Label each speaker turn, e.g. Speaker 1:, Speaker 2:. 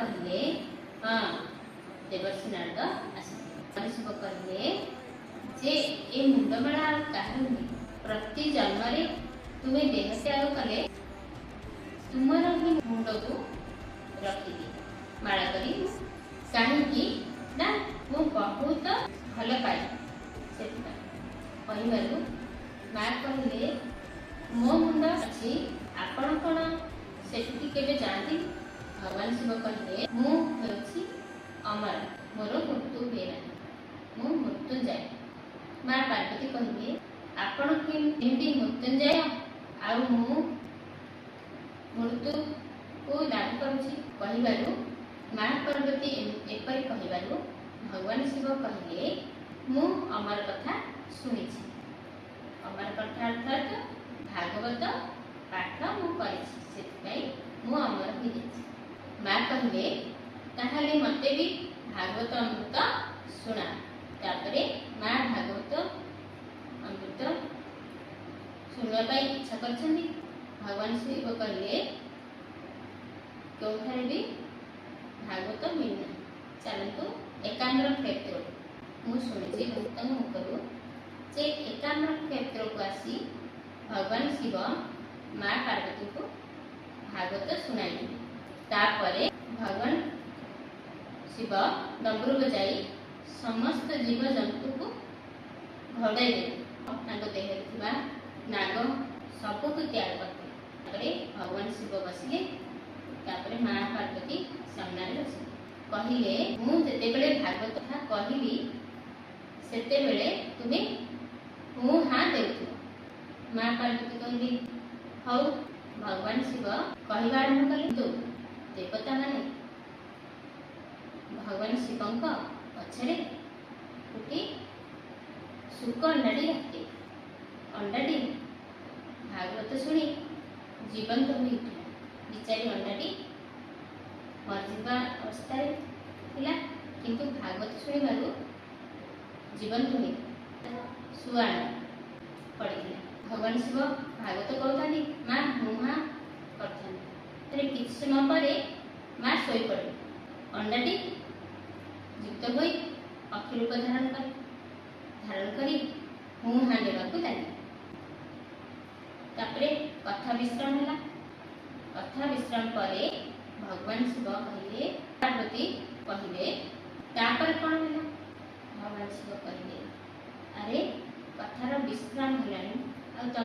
Speaker 1: कहले हाँ देवर्षि नारद आसी शिव कहले जे ए मुंडमाला काहर प्रति जन्म तुम्हें देह त्याग कले तुमर ही मुंड को रखिदी माला करी कहीं ना मु बहुत भल पाए से कहू माँ कहले मो मुंड अच्छी आपण कौन से जाती भगवान शिव कहले मुझे अमर मोर मृत्यु हुए ना मु मृत्युंजय माँ पार्वती कहले आपण केमती मृत्युंजय आ मृत्यु को लाभ करुछि कहिबारु माँ पार्वती एपरि कहिबारु भगवान शिव कहले मु अमर कथा शुणिछि अमर कथा अर्थात भागवत पाठ मु करिछि सेतिपई मु अमर हो जाइछि माँ कहले ताहले मते भी भागवत अमृत शुणा तापरे माँ भागवत अमृत शुणा इच्छा कर भगवान शिव कहले क्यों भी भागवत मिलना चलतु एकाम्र क्षेत्र मुझे शुणी भक्तों मुखर से एकाम्र क्षेत्र को आसी भगवान शिव माँ पार्वती को भागवत शुणाई तापरे भगवान शिव डमरू बजाई समस्त जीव जंतु को घड़ाई देह नाग सबको त्याग करते भगवान शिव बसिले माँ पार्वती सामने बसिले कहले मुझे भागवत कथा कहली से तुम्हें हूँ हाँ दे माँ पार्वती कहली हौ भगवान शिव कह आरंभ कले तो देवता माने भगवान शिव पछरे गोटे शुक अंडाटी रखते अंडाटी भागवत शुणी जीवंत हो बिचारी अंडाटी मरजा अवस्था किंतु भागवत शुणु जीवंत हो शुआण पड़ी भगवान शिव भागवत कहते माँ मुहा कर कि समय पर माँ शोई पड़े अंडाटी युक्त हो अक्षी रूप धारण कर हूँ हाँ देवाक लगे तापरे कथा विश्राम है कथा विश्राम पर भगवान शिव कहले पार्वती कहले तापर कौन है भगवान शिव कहले अरे कथार विश्राम है